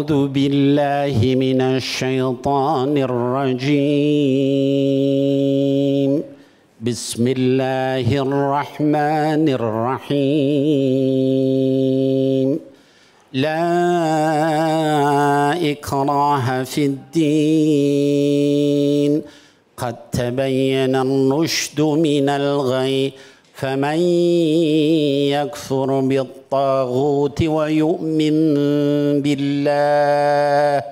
أعوذ بالله من الشيطان الرجيم بسم الله الرحمن الرحيم لا إكراه في الدين قد تبين الرشد من الغي فمن يكفر بالطاغوت ويؤمن بالله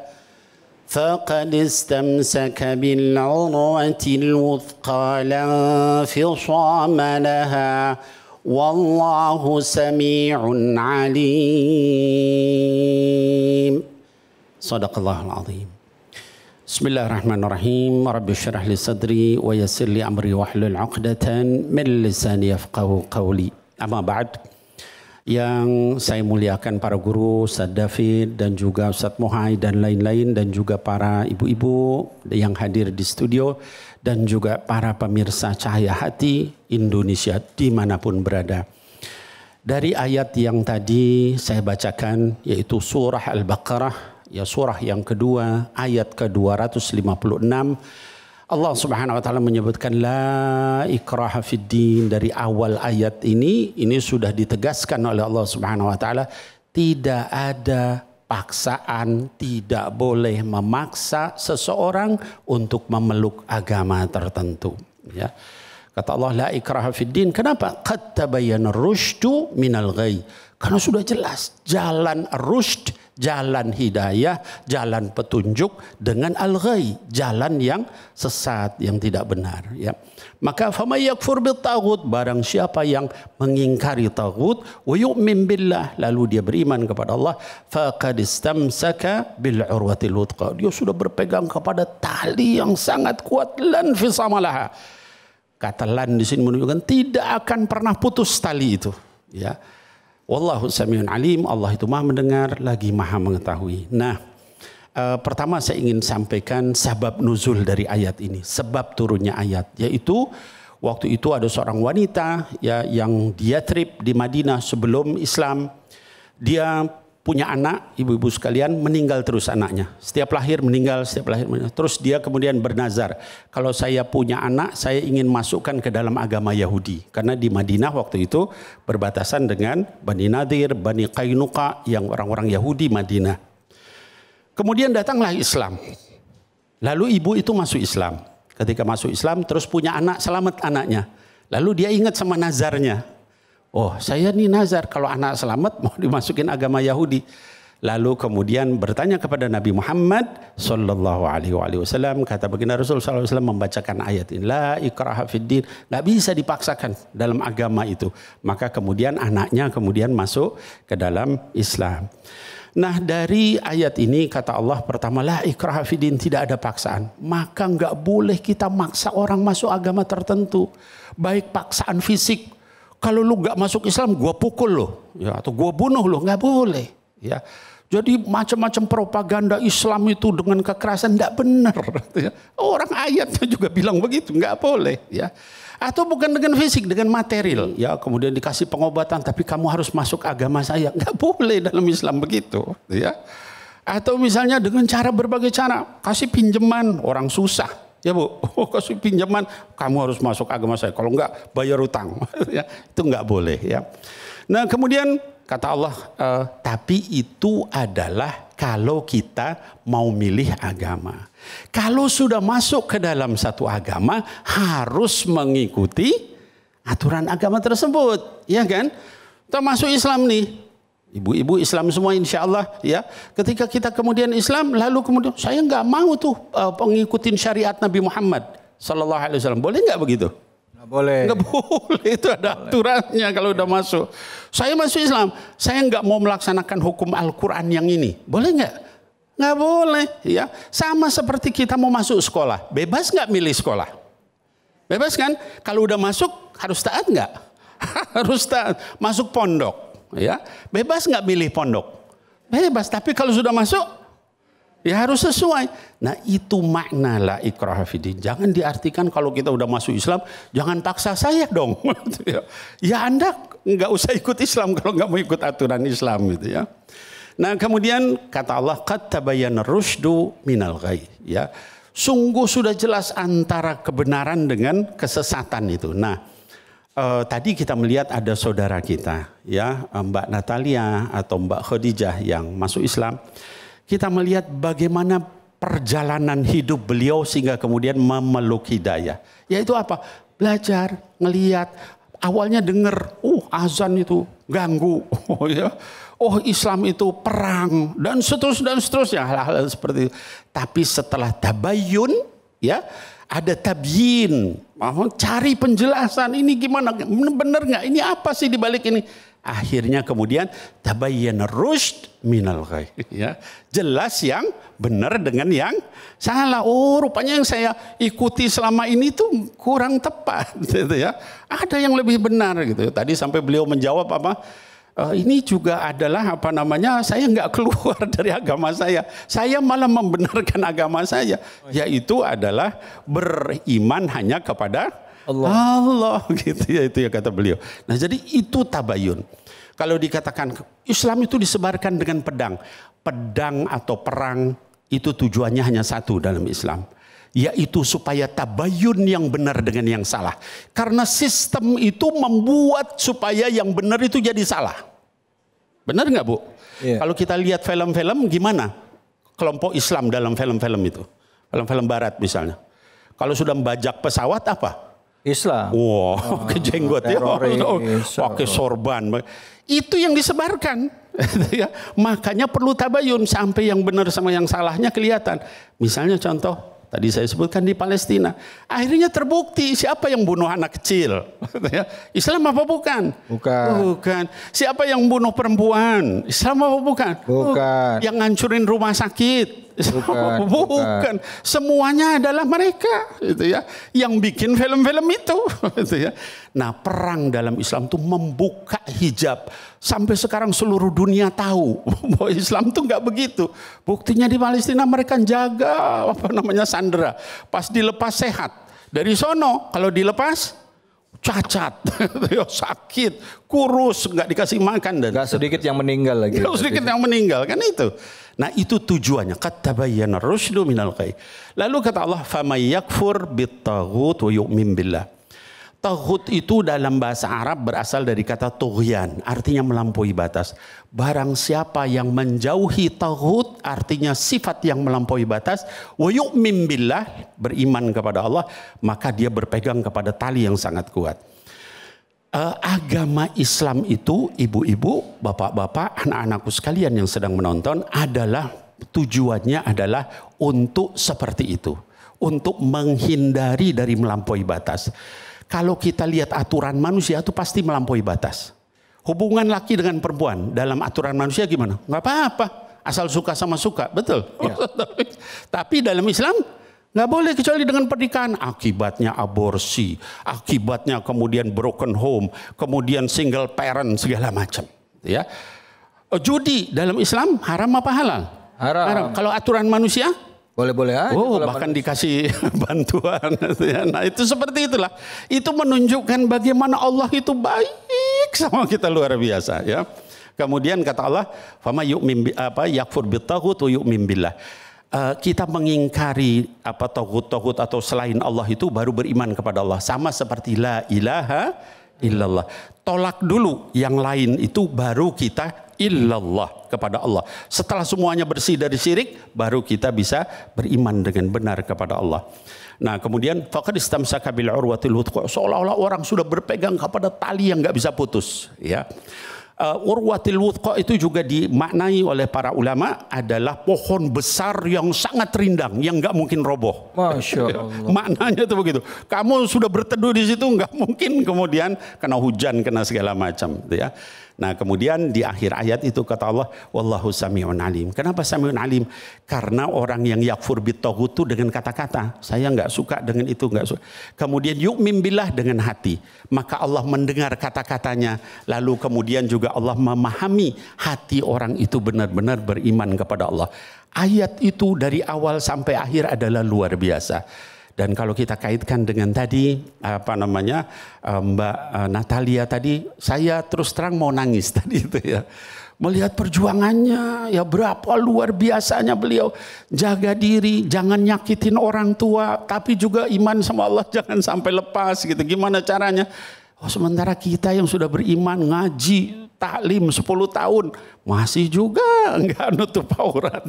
فقد استمسك بالعروة الوثقى لا انفصام لها والله سميع عليم صدق الله العظيم. Bismillahirrahmanirrahim. Rabbi syrah li sadri wa yassir li amri wahlul 'uqdatan min lisani yafqahu qawli. Amma ba'd. Yang saya muliakan para guru, Ustaz David dan juga Ustaz Muhai dan lain-lain, dan juga para ibu-ibu yang hadir di studio dan juga para pemirsa Cahaya Hati Indonesia dimanapun berada. Dari ayat yang tadi saya bacakan, yaitu surah Al-Baqarah, ya surah yang kedua ayat ke-256, Allah Subhanahu wa taala menyebutkan la ikraha fid din. Dari awal ayat ini sudah ditegaskan oleh Allah Subhanahu wa taala tidak ada paksaan, tidak boleh memaksa seseorang untuk memeluk agama tertentu, ya. Kata Allah la ikraha fid din. Kenapa? Qad tabayyana ar-rusydu minal ghayy. Karena sudah jelas jalan ar-rusyd, jalan hidayah, jalan petunjuk, dengan al-ghayy, jalan yang sesat, yang tidak benar, ya. Maka famay yakfur bit taghut, barang siapa yang mengingkari taghut, wa yu'min billah, lalu dia beriman kepada Allah, faqad istamsaka bil urwatil wuthqa, dia sudah berpegang kepada tali yang sangat kuat, lan fisama laha. Kata lan di sini menunjukkan tidak akan pernah putus tali itu, ya. Wallahu samiun alim, Allah itu maha mendengar lagi maha mengetahui. Nah, pertama saya ingin sampaikan sebab nuzul dari ayat ini, sebab turunnya ayat, yaitu waktu itu ada seorang wanita, ya, yang dia trip di Madinah sebelum Islam. Dia punya anak, ibu-ibu sekalian, meninggal terus anaknya. Setiap lahir meninggal, setiap lahir meninggal. Terus dia kemudian bernazar, kalau saya punya anak, saya ingin masukkan ke dalam agama Yahudi. Karena di Madinah waktu itu berbatasan dengan Bani Nadir, Bani Qainuqa, yang orang-orang Yahudi Madinah. Kemudian datanglah Islam. Lalu ibu itu masuk Islam. Ketika masuk Islam, terus punya anak, selamat anaknya. Lalu dia ingat sama nazarnya. Oh, saya nih nazar kalau anak selamat mau dimasukin agama Yahudi. Lalu kemudian bertanya kepada Nabi Muhammad sallallahu alaihi wasallam, kata baginda Rasul sallallahu alaihi wasallam membacakan ayat ini, la ikraha fid din, enggak bisa dipaksakan dalam agama itu. Maka kemudian anaknya kemudian masuk ke dalam Islam. Nah, dari ayat ini kata Allah pertama, la ikraha fid din, tidak ada paksaan. Maka enggak boleh kita maksa orang masuk agama tertentu. Baik paksaan fisik, kalau lu nggak masuk Islam, gua pukul lo, ya, atau gua bunuh lo, nggak boleh, ya. Jadi macam-macam propaganda Islam itu dengan kekerasan nggak benar. Ya. Orang ayatnya juga bilang begitu, nggak boleh, ya. Atau bukan dengan fisik, dengan material, ya. Kemudian dikasih pengobatan, tapi kamu harus masuk agama saya, nggak boleh dalam Islam begitu, ya. Atau misalnya dengan cara berbagai cara, kasih pinjaman orang susah. Ya Bu, kasih pinjaman, kamu harus masuk agama saya. Kalau enggak, bayar utang. Ya, itu enggak boleh, ya. Nah, kemudian kata Allah, tapi itu adalah kalau kita mau milih agama. Kalau sudah masuk ke dalam satu agama, harus mengikuti aturan agama tersebut, ya kan? Kita masuk Islam nih. Ibu-ibu Islam semua insya Allah, ya. Ketika kita kemudian Islam, lalu kemudian saya nggak mau tuh mengikutin syariat Nabi Muhammad sallallahu alaihi wasallam. Boleh nggak begitu? Nggak boleh. Nggak boleh, itu ada aturannya kalau udah masuk. Saya masuk Islam, saya nggak mau melaksanakan hukum Al-Quran yang ini. Boleh nggak? Nggak boleh, ya. Sama seperti kita mau masuk sekolah, bebas nggak milih sekolah? Bebas kan? Kalau udah masuk harus taat nggak? Harus taat. Masuk pondok. Ya, bebas nggak milih pondok? Bebas, tapi kalau sudah masuk, ya harus sesuai. Nah, itu makna la ikraha fiddin. Jangan diartikan kalau kita udah masuk Islam, jangan paksa saya dong. Ya Anda nggak usah ikut Islam kalau nggak mau ikut aturan Islam, gitu ya. Nah kemudian kata Allah, qad tabayyana rusydu minal ghayy. Ya, sungguh sudah jelas antara kebenaran dengan kesesatan itu. Nah, tadi kita melihat ada saudara kita, ya, Mbak Natalia atau Mbak Khadijah yang masuk Islam. Kita melihat bagaimana perjalanan hidup beliau sehingga kemudian memeluk hidayah. Yaitu apa? Belajar, ngelihat. Awalnya dengar, azan itu ganggu, ya. Oh Islam itu perang dan seterusnya hal-hal seperti itu. Tapi setelah tabayyun, ya, ada tabyin, cari penjelasan ini gimana, benar nggak, ini apa sih di balik ini? Akhirnya kemudian tabayyana rusyd minal ghayy, ya, jelas yang benar dengan yang salah. Oh rupanya yang saya ikuti selama ini tuh kurang tepat, gitu ya. Ada yang lebih benar gitu. Tadi sampai beliau menjawab apa? Ini juga adalah apa namanya, saya nggak keluar dari agama saya malah membenarkan agama saya, yaitu adalah beriman hanya kepada Allah gitu ya, itu ya kata beliau. Nah jadi itu tabayun. Kalau dikatakan Islam itu disebarkan dengan pedang atau perang, itu tujuannya hanya satu dalam Islam, yaitu supaya tabayun yang benar dengan yang salah. Karena sistem itu membuat supaya yang benar itu jadi salah. Benar nggak Bu? Yeah. Kalau kita lihat film-film gimana kelompok Islam dalam film-film itu, film-film Barat misalnya, kalau sudah membajak pesawat apa? Islam. Wow, kejenggot ya, pakai sorban. Itu yang disebarkan. Makanya perlu tabayun sampai yang benar sama yang salahnya kelihatan. Misalnya contoh. Tadi saya sebutkan di Palestina. Akhirnya terbukti siapa yang bunuh anak kecil. Islam apa bukan? Bukan. Siapa yang bunuh perempuan? Islam apa bukan? Bukan. Yang ngancurin rumah sakit? Bukan. Semuanya adalah mereka, gitu ya, yang bikin film-film itu, gitu ya. Nah, perang dalam Islam itu membuka hijab. Sampai sekarang seluruh dunia tahu bahwa Islam itu nggak begitu. Buktinya di Palestina mereka jaga sandera. Pas dilepas sehat. Dari sono kalau dilepas cacat, sakit, kurus, nggak dikasih makan dan nggak sedikit yang meninggal lagi. Nggak sedikit yang meninggal kan itu. Nah itu tujuannya. Qad tabayyana rusydu minal ghayy. Lalu kata Allah, "Faman yakfur bit-taghut wa yu'min billah." Taghut itu dalam bahasa Arab berasal dari kata tughyan, artinya melampaui batas. Barang siapa yang menjauhi taghut, artinya sifat yang melampaui batas, wa yu'min billah, beriman kepada Allah, maka dia berpegang kepada tali yang sangat kuat. Agama Islam itu, ibu-ibu, bapak-bapak, anak-anakku sekalian yang sedang menonton, adalah tujuannya adalah untuk seperti itu, untuk menghindari dari melampaui batas. Kalau kita lihat aturan manusia itu pasti melampaui batas. Hubungan laki dengan perempuan dalam aturan manusia gimana? Nggak apa-apa, asal suka sama suka, betul. Ya. Tapi dalam Islam nggak boleh kecuali dengan pernikahan. Akibatnya aborsi, akibatnya kemudian broken home, kemudian single parent segala macam. Ya. Judi dalam Islam haram apa halal? Haram. Kalau aturan manusia? Boleh-boleh aja. Bahkan dikasih bantuan. Nah itu seperti itulah. Itu menunjukkan bagaimana Allah itu baik sama kita luar biasa. Ya. Kemudian kata Allah, "Fama yu'min yakfur bit-taghut wa yu'min billah." Kita mengingkari taghut atau selain Allah itu baru beriman kepada Allah. Sama seperti la ilaha illallah. Tolak dulu yang lain itu baru kita illallah kepada Allah. Setelah semuanya bersih dari syirik, baru kita bisa beriman dengan benar kepada Allah. Nah kemudian faqad istamsaka bil urwatil wuthqa, seolah-olah orang sudah berpegang kepada tali yang nggak bisa putus. Ya. Urwatil wuthqa itu juga dimaknai oleh para ulama adalah pohon besar yang sangat rindang, yang nggak mungkin roboh. Masya Allah. Maknanya itu begitu. Kamu sudah berteduh di situ, nggak mungkin kemudian kena hujan, kena segala macam, ya. Nah kemudian di akhir ayat itu kata Allah, wallahu sami'un alim. Kenapa sami'un alim? Karena orang yang yakfur bit-taghut itu dengan kata-kata, saya nggak suka dengan itu, nggak suka. Kemudian yu'min billah dengan hati, maka Allah mendengar kata-katanya. Lalu kemudian juga Allah memahami hati orang itu benar-benar beriman kepada Allah. Ayat itu dari awal sampai akhir adalah luar biasa. Dan kalau kita kaitkan dengan tadi Mbak Natalia tadi, saya terus terang mau nangis tadi itu ya. Melihat perjuangannya, ya berapa luar biasanya beliau jaga diri, jangan nyakitin orang tua, tapi juga iman sama Allah jangan sampai lepas gitu. Gimana caranya? Oh, sementara kita yang sudah beriman ngaji, taklim 10 tahun masih juga enggak nutup aurat,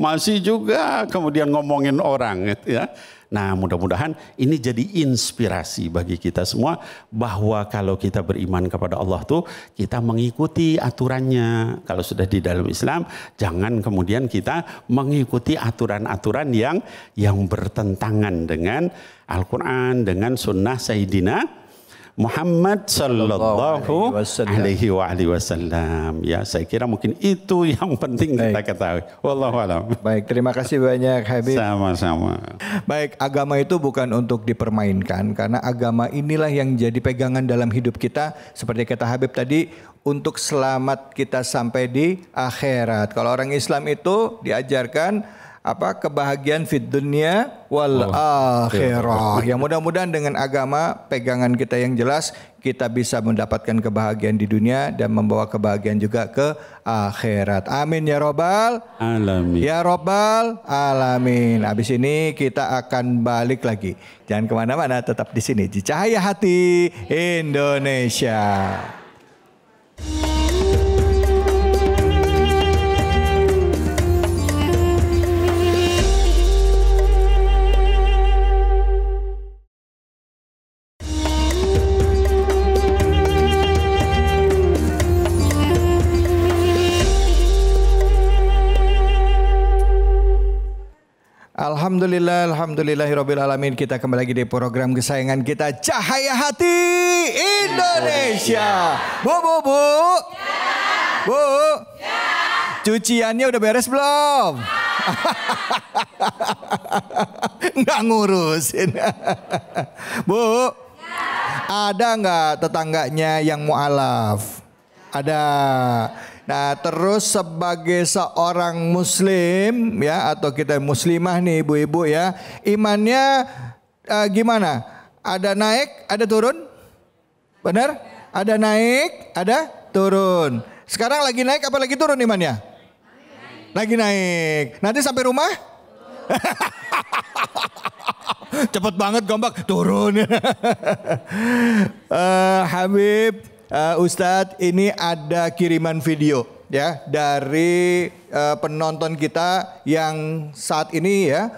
masih juga kemudian ngomongin orang gitu ya. Nah, mudah-mudahan ini jadi inspirasi bagi kita semua bahwa kalau kita beriman kepada Allah tuh kita mengikuti aturannya. Kalau sudah di dalam Islam, jangan kemudian kita mengikuti aturan-aturan yang bertentangan dengan Al-Quran, dengan sunnah Sayyidina Muhammad sallallahu alaihi wasallam. Ya, saya kira mungkin itu yang penting kita ketahui. Wallahu a'lam. Baik, terima kasih banyak Habib. Sama-sama. Baik, agama itu bukan untuk dipermainkan, karena agama inilah yang jadi pegangan dalam hidup kita. Seperti kata Habib tadi, untuk selamat kita sampai di akhirat. Kalau orang Islam itu diajarkan kebahagiaan fid dunya wal akhirah. Yang mudah-mudahan dengan agama pegangan kita yang jelas, kita bisa mendapatkan kebahagiaan di dunia dan membawa kebahagiaan juga ke akhirat. Amin ya robbal alamin. Ya robbal alamin. Habis ini kita akan balik lagi. Jangan kemana-mana, tetap di sini di Cahaya Hati Indonesia. Alhamdulillahirabbil alamin. Kita kembali lagi di program kesayangan kita, Cahaya Hati Indonesia. Bu. Ya. Bu. Ya. Cuciannya udah beres belum? Nggak ngurusin. Bu. Ya. Ada nggak tetangganya yang mualaf? Ada. Nah, terus sebagai seorang muslim ya, atau kita muslimah nih ibu-ibu ya, imannya gimana? Ada naik, ada turun? Benar? Ada naik, ada turun. Sekarang lagi naik apa lagi turun imannya? Lagi naik. Nanti sampai rumah? Cepet banget gombak, turun. Habib, Ustadz, ini ada kiriman video ya dari penonton kita yang saat ini ya,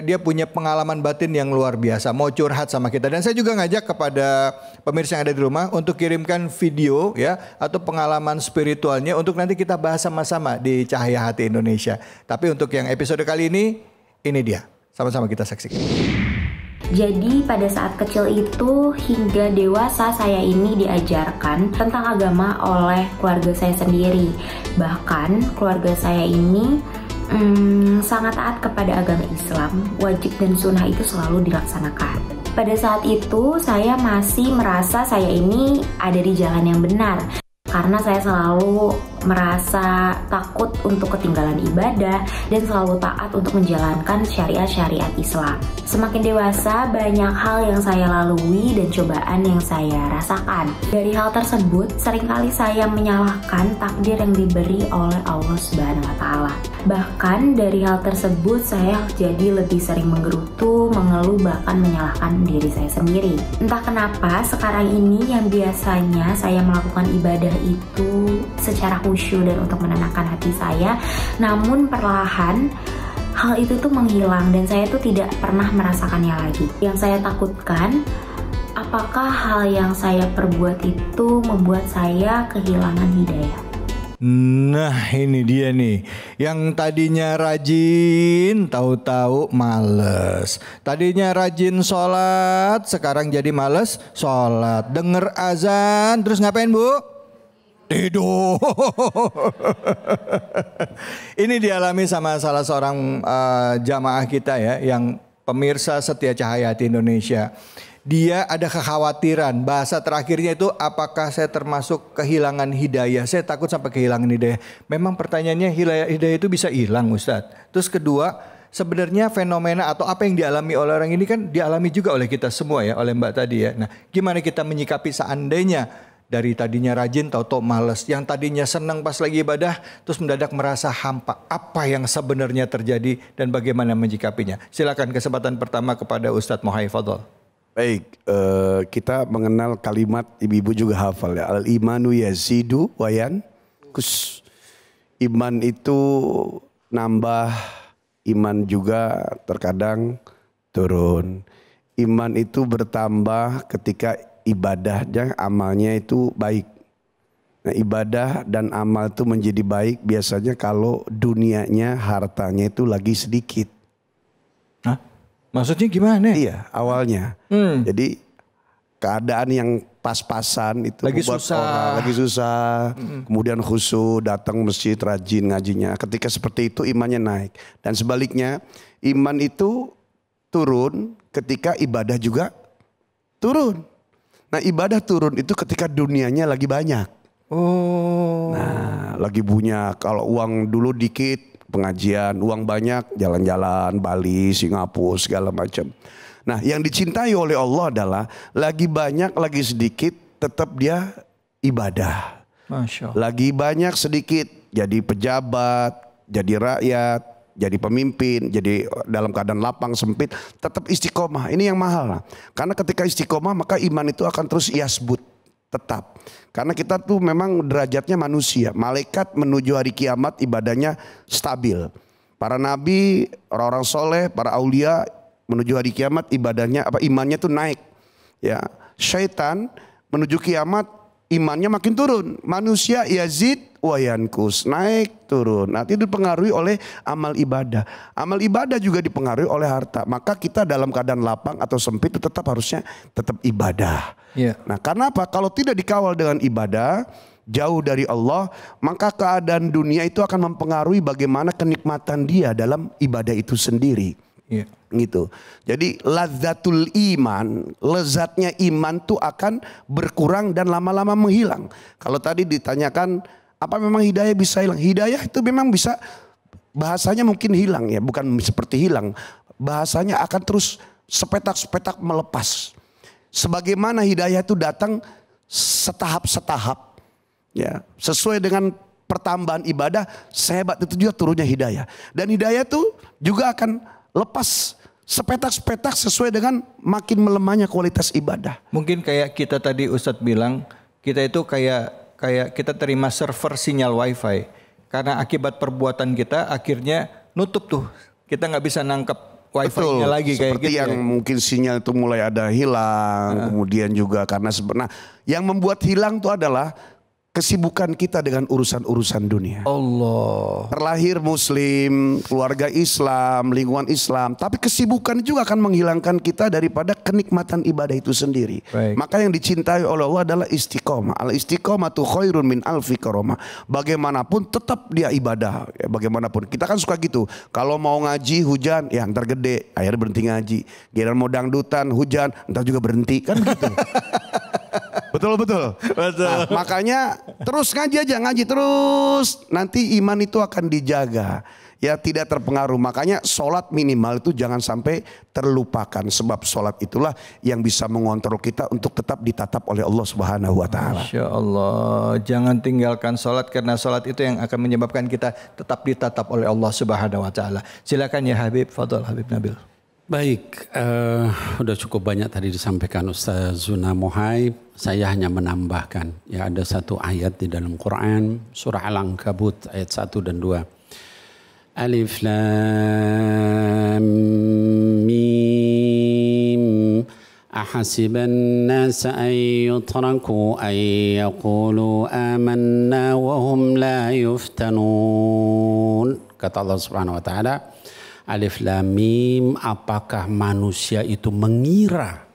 dia punya pengalaman batin yang luar biasa, mau curhat sama kita. Dan saya juga ngajak kepada pemirsa yang ada di rumah untuk kirimkan video ya atau pengalaman spiritualnya untuk nanti kita bahas sama-sama di Cahaya Hati Indonesia. Tapi untuk yang episode kali ini dia, sama-sama kita saksikan. Jadi pada saat kecil itu hingga dewasa saya ini diajarkan tentang agama oleh keluarga saya sendiri. Bahkan keluarga saya ini sangat taat kepada agama Islam. Wajib dan sunnah itu selalu dilaksanakan. Pada saat itu saya masih merasa saya ini ada di jalan yang benar. Karena saya selalu merasa takut untuk ketinggalan ibadah dan selalu taat untuk menjalankan syariat-syariat Islam. Semakin dewasa, banyak hal yang saya lalui dan cobaan yang saya rasakan. Dari hal tersebut, seringkali saya menyalahkan takdir yang diberi oleh Allah Subhanahu wa Ta'ala. Bahkan dari hal tersebut, saya jadi lebih sering menggerutu, mengeluh, bahkan menyalahkan diri saya sendiri. Entah kenapa, sekarang ini yang biasanya saya melakukan ibadah itu secara khusyuk dan untuk menenangkan hati saya, namun perlahan hal itu tuh menghilang dan saya tuh tidak pernah merasakannya lagi. Yang saya takutkan, apakah hal yang saya perbuat itu membuat saya kehilangan hidayah? Nah, ini dia nih, yang tadinya rajin tahu-tahu males. Tadinya rajin sholat, sekarang jadi males sholat. Denger azan terus ngapain, Bu? Tidur. Ini dialami sama salah seorang jamaah kita ya, yang pemirsa setia Cahaya Hati Indonesia. Dia ada kekhawatiran, bahasa terakhirnya itu, apakah saya termasuk kehilangan hidayah? Saya takut sampai kehilangan hidayah. Memang pertanyaannya, hidayah itu bisa hilang, Ustadz. Terus kedua, sebenarnya fenomena atau apa yang dialami oleh orang ini kan dialami juga oleh kita semua ya, oleh Mbak tadi ya. Nah, gimana kita menyikapi seandainya Dari tadinya rajin tahu-tahu males. Yang tadinya senang pas lagi ibadah terus mendadak merasa hampa. Apa yang sebenarnya terjadi dan bagaimana menyikapinya? Silakan kesempatan pertama kepada Ustadz Mohai, fadhol. Baik, kita mengenal kalimat, ibu-ibu juga hafal ya. Al-imanu yazidu wayan kus. Iman itu nambah, iman juga terkadang turun. Iman itu bertambah ketika ibadahnya, amalnya itu baik. Nah, ibadah dan amal itu menjadi baik biasanya kalau dunianya, hartanya itu lagi sedikit. Hah? Maksudnya gimana? Iya, awalnya. Jadi keadaan yang pas-pasan itu lagi membuat susah. orang lagi susah, kemudian khusyuk, datang masjid, rajin ngajinya. Ketika seperti itu imannya naik. Dan sebaliknya, iman itu turun ketika ibadah juga turun. Nah, ibadah turun itu ketika dunianya lagi banyak. Oh. Nah, lagi punya, kalau uang dulu dikit pengajian, uang banyak jalan-jalan, Bali, Singapura, segala macam. Nah, yang dicintai oleh Allah adalah lagi banyak, lagi sedikit, tetap dia ibadah. Masya Allah. Lagi banyak, sedikit, jadi pejabat, jadi rakyat, jadi pemimpin, jadi dalam keadaan lapang sempit, tetap istiqomah. Ini yang mahal. Karena ketika istiqomah maka iman itu akan terus yasbut, tetap. Karena kita tuh memang derajatnya manusia. Malaikat menuju hari kiamat ibadahnya stabil. Para nabi, orang-orang soleh, para aulia menuju hari kiamat ibadahnya imannya tuh naik. Ya, syaitan menuju kiamat imannya makin turun. Manusia yazid wa yankus, naik turun. Nanti dipengaruhi oleh amal ibadah. Amal ibadah juga dipengaruhi oleh harta. Maka kita dalam keadaan lapang atau sempit itu harusnya tetap ibadah. Yeah. Nah, karena apa? Kalau tidak dikawal dengan ibadah, jauh dari Allah, maka keadaan dunia itu akan mempengaruhi bagaimana kenikmatan dia dalam ibadah itu sendiri. Yeah. Gitu. Jadi lazzatul iman, lezatnya iman tuh akan berkurang dan lama-lama menghilang. Kalau tadi ditanyakan apa memang hidayah bisa hilang? Hidayah itu memang bisa, bahasanya mungkin hilang ya, bukan seperti hilang. Bahasanya akan terus sepetak-sepetak melepas. Sebagaimana hidayah itu datang setahap-setahap ya, sesuai dengan pertambahan ibadah, sehebat itu juga turunnya hidayah. Dan hidayah itu juga akan lepas sepetak-sepetak sesuai dengan makin melemahnya kualitas ibadah. Mungkin kayak kita tadi Ustadz bilang, kita itu kayak kita terima server sinyal wifi. Karena akibat perbuatan kita akhirnya nutup tuh. Kita nggak bisa nangkep wifi-nya lagi kayak seperti gitu. yang mungkin sinyal itu mulai ada hilang. Kemudian juga karena sebenarnya yang membuat hilang itu adalah kesibukan kita dengan urusan-urusan dunia. Allah. Terlahir muslim, keluarga Islam, lingkungan Islam. Tapi kesibukan juga akan menghilangkan kita daripada kenikmatan ibadah itu sendiri. Baik. Maka yang dicintai oleh Allah adalah istiqomah. Al-istiqomatu khairun min alfi karomah. Bagaimanapun tetap dia ibadah. Ya, bagaimanapun. Kita kan suka gitu. Kalau mau ngaji hujan, ya ntar gede. Akhirnya berhenti ngaji. Giliran mau dangdutan hujan, ntar juga berhenti. Kan gitu. Betul. Nah, makanya terus ngaji aja, ngaji terus. Nanti iman itu akan dijaga. Ya, tidak terpengaruh. Makanya sholat minimal itu jangan sampai terlupakan. Sebab sholat itulah yang bisa mengontrol kita untuk tetap ditatap oleh Allah Subhanahu wa Ta'ala. Masya Allah. Jangan tinggalkan sholat karena sholat itu yang akan menyebabkan kita tetap ditatap oleh Allah Subhanahu wa Ta'ala. Silakan ya Habib, fadhol Habib Nabil. Baik, udah cukup banyak tadi disampaikan Ustaz Zuna Mohai. Saya hanya menambahkan, ya ada satu ayat di dalam Quran, surah Al-Ankabut ayat 1 dan 2. Alif Lam Mim Ahasiban nasa an yutraku an yaqulu amanna wa hum la yuftanun. Kata Allah Subhanahu wa Ta'ala, Alif Lam Mim, apakah manusia itu mengira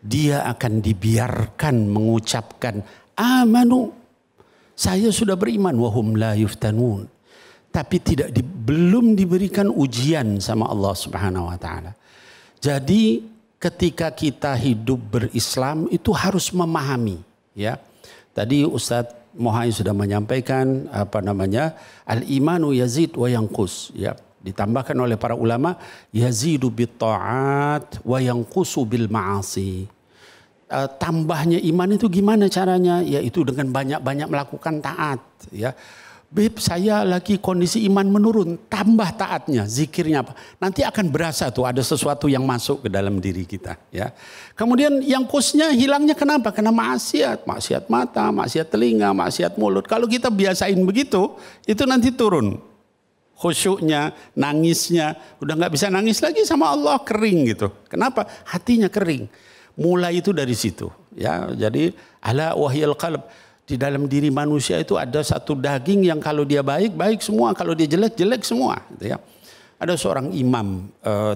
dia akan dibiarkan mengucapkan amanu, saya sudah beriman, wahum la yuftanun, tapi belum diberikan ujian sama Allah Subhanahu wa Ta'ala. Jadi ketika kita hidup berislam itu harus memahami, ya. Tadi Ustadz Mohai sudah menyampaikan al-imanu yazid wa yanqus, ya. Ditambahkan oleh para ulama, yazidu bit ta'at wa yanqusu bil ma'asi. tambahnya iman itu gimana caranya? Yaitu dengan banyak-banyak melakukan taat. Ya, Beb, saya lagi kondisi iman menurun, tambah taatnya, zikirnya apa? Nanti akan berasa tuh ada sesuatu yang masuk ke dalam diri kita. Ya, kemudian yang kusnya hilangnya kenapa? Karena maksiat mata, maksiat telinga, maksiat mulut. Kalau kita biasain begitu, itu nanti turun khusyuknya, nangisnya, udah nggak bisa nangis lagi sama Allah, kering gitu. Kenapa? Hatinya kering. Mulai itu dari situ, ya. Jadi ala wahyal qalb, di dalam diri manusia itu ada satu daging yang kalau dia baik baik semua, kalau dia jelek jelek semua, gitu ya. Ada seorang imam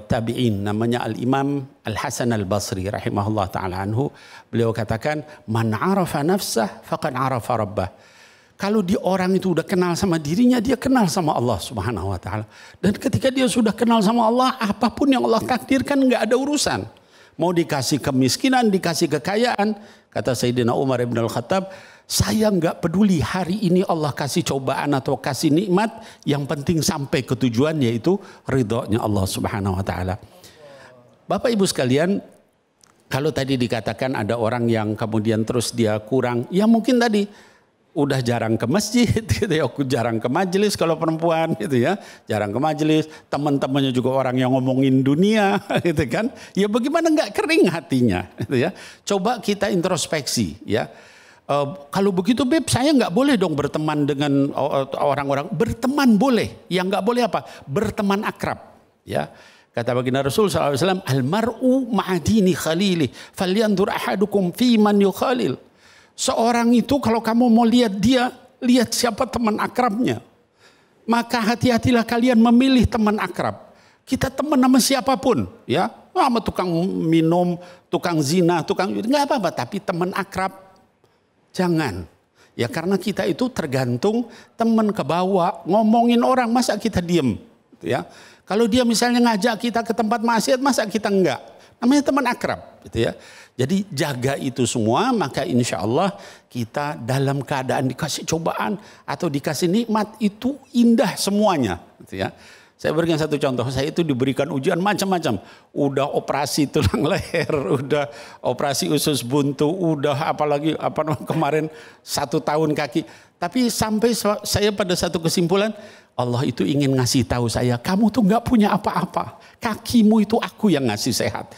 tabi'in namanya Al-Imam Al-Hasan Al-Basri rahimahullah taala anhu, beliau katakan man 'arafa nafsah faqad 'arafa rabbah. Kalau di orang itu udah kenal sama dirinya, dia kenal sama Allah Subhanahu wa taala. Dan ketika dia sudah kenal sama Allah, apapun yang Allah takdirkan nggak ada urusan. Mau dikasih kemiskinan, dikasih kekayaan. Kata Sayyidina Umar ibn al-Khattab, saya nggak peduli hari ini Allah kasih cobaan atau kasih nikmat. Yang penting sampai ke tujuan, yaitu ridhonya Allah Subhanahu wa ta'ala. Bapak Ibu sekalian, kalau tadi dikatakan ada orang yang kemudian terus dia kurang, ya mungkin tadi udah jarang ke masjid, gitu ya, jarang ke majelis kalau perempuan, gitu ya, jarang ke majelis, teman-temannya juga orang yang ngomongin dunia, gitu kan, ya bagaimana nggak kering hatinya, gitu ya. Coba kita introspeksi, ya. Kalau begitu Beb, saya nggak boleh dong berteman dengan orang-orang. Berteman boleh, yang nggak boleh apa? Berteman akrab, ya. Kata baginda Rasul SAW, al-mar'u ma'adini khalili, falyandur ahadukum fi man yukhalil. Seorang itu kalau kamu mau lihat dia, lihat siapa teman akrabnya. Maka hati-hatilah kalian memilih teman akrab. Kita teman sama siapapun, ya, sama tukang minum, tukang zina, nggak apa-apa. Tapi teman akrab jangan. Ya karena kita itu tergantung teman ke bawah, ngomongin orang masa kita diem, ya. Kalau dia misalnya ngajak kita ke tempat maksiat, masa kita enggak? Namanya teman akrab, gitu ya. Jadi jaga itu semua, maka insya Allah kita dalam keadaan dikasih cobaan atau dikasih nikmat itu indah semuanya, gitu ya. Saya berikan satu contoh, saya itu diberikan ujian macam-macam. Udah operasi tulang leher, udah operasi usus buntu, udah apalagi kemarin 1 tahun kaki. Tapi sampai saya pada satu kesimpulan, Allah itu ingin ngasih tahu saya, kamu tuh nggak punya apa-apa. Kakimu itu aku yang ngasih sehat.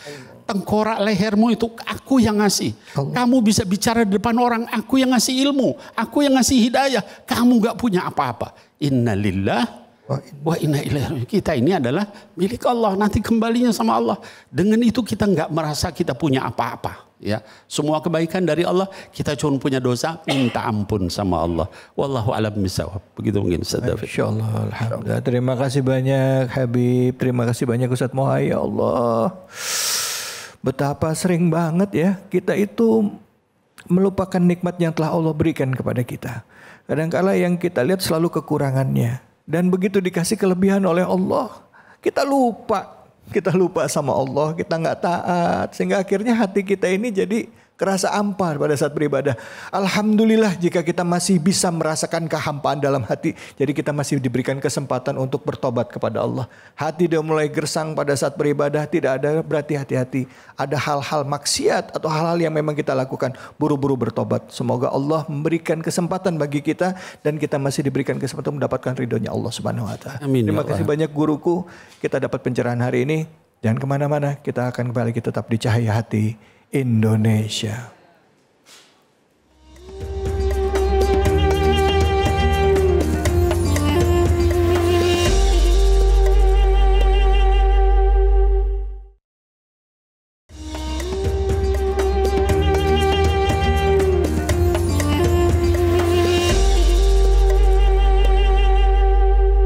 Tengkorak lehermu itu aku yang ngasih. Kamu bisa bicara di depan orang, aku yang ngasih ilmu. Aku yang ngasih hidayah. Kamu gak punya apa-apa. Innalillah wa inna ilaihi. Kita ini adalah milik Allah. Nanti kembalinya sama Allah. Dengan itu kita gak merasa kita punya apa-apa. Ya, semua kebaikan dari Allah. Kita cuma punya dosa, minta ampun sama Allah. Wallahu a'lam bishawab. Begitu mungkin Ustaz David. Insyaallah, alhamdulillah. Terima kasih banyak Habib. Terima kasih banyak Ustaz Moha. Ya Allah. Betapa sering banget ya kita itu melupakan nikmat yang telah Allah berikan kepada kita. Kadang-kala yang kita lihat selalu kekurangannya. Dan begitu dikasih kelebihan oleh Allah, kita lupa. Kita lupa sama Allah, kita nggak taat. Sehingga akhirnya hati kita ini jadi kerasa hampa pada saat beribadah. Alhamdulillah jika kita masih bisa merasakan kehampaan dalam hati. Jadi kita masih diberikan kesempatan untuk bertobat kepada Allah. Hati dia mulai gersang pada saat beribadah, tidak ada, berarti hati-hati. Ada hal-hal maksiat atau hal-hal yang memang kita lakukan, buru-buru bertobat. Semoga Allah memberikan kesempatan bagi kita dan kita masih diberikan kesempatan mendapatkan ridhonya Allah Subhanahu wa taala. Terima kasih banyak guruku. Kita dapat pencerahan hari ini. Jangan kemana-mana, kita akan kembali, kita tetap di Cahaya Hati Indonesia.